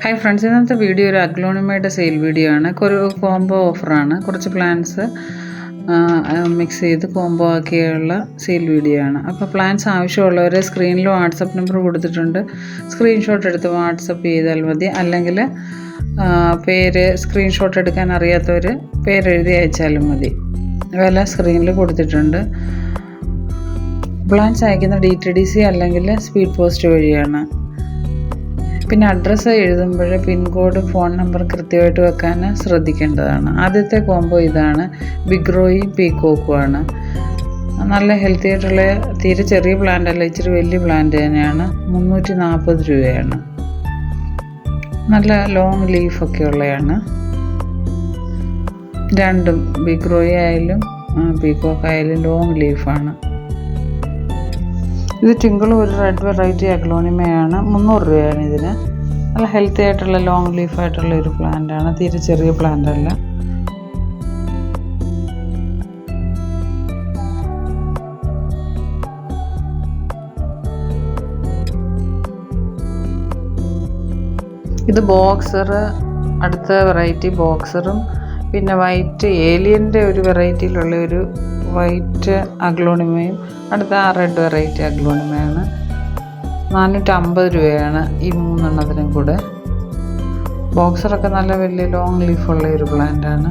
Hi friends, ഇന്നത്തെ video ഒരു അഗ്ലോണിമയുടെ sale video ആണ്. ഒരു കോംബോ ഓഫറാണ്. കുറച്ച് പ്ലാന്റ്സ് മിക്സ് ചെയ്ത് കോംബോ ആക്കിയുള്ള സെയിൽ വീഡിയോ ആണ്. അപ്പോൾ പ്ലാന്റ്സ് ആവശ്യമുള്ളവർ സ്ക്രീനിൽ വാട്സപ്പ് നമ്പർ കൊടുത്തിട്ടുണ്ട്. സ്ക്രീൻഷോട്ട് എടുത്ത് വാട്സപ്പ് ചെയ്താൽ മതി. അല്ലെങ്കിൽ പേര് സ്ക്രീൻഷോട്ട് എടുക്കാൻ അറിയാത്തവർ പേരെഴുതി അയച്ചാലും മതി. വില സ്ക്രീനിൽ കൊടുത്തിട്ടുണ്ട്. പ്ലാന്റ്സ് അയക്കുന്ന DTDC അല്ലെങ്കിൽ സ്പീഡ് പോസ്റ്റ് വഴിയാണ്. പിന്നെ അഡ്രസ്സ് എഴുതുമ്പോൾ പിൻകോഡ്, ഫോൺ നമ്പർ കൃത്യമായിട്ട് വെക്കാൻ ശ്രദ്ധിക്കേണ്ടതാണ്. ആദ്യത്തെ കോംബോ ഇതാണ്. ബിഗ്രോയും പീക്കോക്കുമാണ്. നല്ല ഹെൽത്തി ആയിട്ടുള്ള തീരെ ചെറിയ പ്ലാന്റ് അല്ല, ഇച്ചിരി വലിയ പ്ലാന്റ് തന്നെയാണ്. 340 രൂപയാണ്. നല്ല ലോങ് ലീഫൊക്കെ ഉള്ളതാണ്. രണ്ടും ബിഗ്രോയി ആയാലും പീക്കോക്ക് ആയാലും ലോങ് ലീഫാണ്. ഇത് ടിങ്കിളും ഒരു റെഡ് വെറൈറ്റി അഗ്ലോണിമയാണ്. 300 രൂപയാണ് ഇതിന്. നല്ല ഹെൽത്തി ആയിട്ടുള്ള ലോങ് ലീഫായിട്ടുള്ള ഒരു പ്ലാന്റാണ്. തീരെ ചെറിയ പ്ലാന്റ് അല്ല. ഇത് ബോക്സർ, അടുത്ത വെറൈറ്റി ബോക്സറും പിന്നെ വൈറ്റ് ഏലിയൻ്റെ ഒരു വെറൈറ്റിയിലുള്ള ഒരു വൈറ്റ് അഗ്ലോണിമയും അടുത്ത റെഡ് വെറൈറ്റി അഗ്ലോണിമയാണ്. 450 രൂപയാണ് ഈ 3 എണ്ണത്തിനും കൂടെ. ബോക്സറൊക്കെ നല്ല വലിയ ലോങ് ലീഫുള്ള ഒരു പ്ലാന്റാണ്.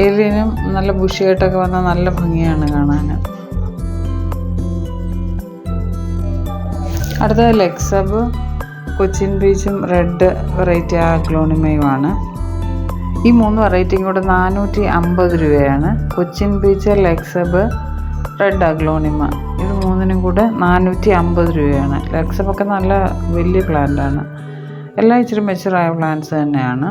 ഏലിയനും നല്ല ബുഷിയായിട്ടൊക്കെ വന്നാൽ നല്ല ഭംഗിയാണ് കാണാൻ. അടുത്ത ലെക്സബ്, കൊച്ചിൻ ബീച്ചും റെഡ് വെറൈറ്റി അഗ്ലോണിമയുമാണ്. ഈ 3 വെറൈറ്റിയും കൂടെ 450 രൂപയാണ്. കൊച്ചിൻ ബീച്ച്, ലെക്സബ്, റെഡ് അഗ്ലോണിമ, ഇത് 3നും കൂടെ 450 രൂപയാണ്. ലെക്സബൊക്കെ നല്ല വലിയ പ്ലാന്റാണ്. എല്ലാം ഇച്ചിരി മെച്ചുറായ പ്ലാന്റ്സ് തന്നെയാണ്.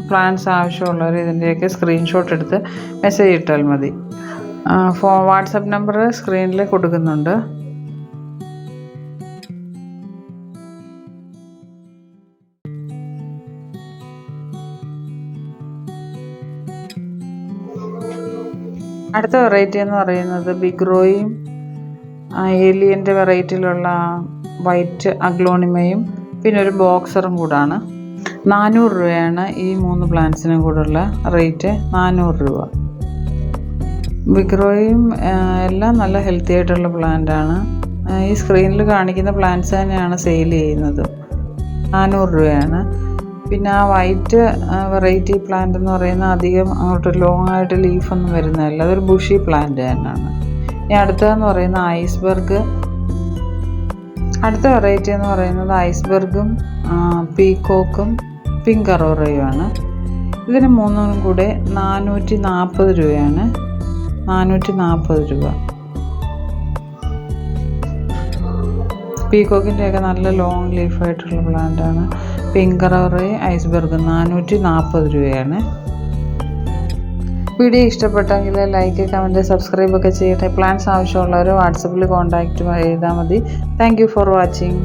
പ്ലാന്റ്സ് ആവശ്യമുള്ളവർ ഇതിൻ്റെയൊക്കെ സ്ക്രീൻഷോട്ട് എടുത്ത് മെസ്സേജ് ഇട്ടാൽ മതി. വാട്സപ്പ് നമ്പർ സ്ക്രീനിൽ കൊടുക്കുന്നുണ്ട്. അടുത്ത വെറൈറ്റി എന്ന് പറയുന്നത് ബിഗ്രോയും ഏലിയൻ്റെ വെറൈറ്റിയിലുള്ള വൈറ്റ് അഗ്ലോണിമയും പിന്നെ ഒരു ബോക്സറും കൂടാണ്. 400 രൂപയാണ് ഈ 3 പ്ലാന്റ്സിനും കൂടെയുള്ള റേറ്റ്. 400 രൂപ. ബിഗ്രോയും എല്ലാം നല്ല ഹെൽത്തി ആയിട്ടുള്ള പ്ലാന്റാണ്. ഈ സ്ക്രീനിൽ കാണിക്കുന്ന പ്ലാന്റ്സ് തന്നെയാണ് സെയിൽ ചെയ്യുന്നത്. 400 രൂപയാണ്. പിന്നെ ആ വൈറ്റ് വെറൈറ്റി പ്ലാന്റ് എന്ന് പറയുന്നത് അധികം അങ്ങോട്ട് ലോങ് ആയിട്ട് ലീഫൊന്നും വരുന്നതല്ല. അതൊരു ബുഷി പ്ലാന്റ് തന്നെയാണ്. ഇനി അടുത്തതെന്ന് പറയുന്നത് ഐസ്ബർഗ്. അടുത്ത വെറൈറ്റി എന്ന് പറയുന്നത് ഐസ്ബർഗും പീക്കോക്കും പിങ്ക് അറോറയുമാണ്. ഇതിന് 3നും കൂടെ 440 രൂപയാണ്. 440 രൂപ. പീക്കോക്കിൻ്റെയൊക്കെ നല്ല ലോങ് ലീഫായിട്ടുള്ള പ്ലാന്റാണ്. പിങ്ക് അറോറയും ഐസ്ബർഗും 440 രൂപയാണ്. വീഡിയോ ഇഷ്ടപ്പെട്ടെങ്കിൽ ലൈക്ക്, കമൻറ്റ്, സബ്സ്ക്രൈബ് ഒക്കെ ചെയ്യട്ടെ. പ്ലാൻസ് ആവശ്യമുള്ളവർ വാട്സപ്പിൽ കോൺടാക്റ്റ് ചെയ്താൽ മതി. Thank you for watching.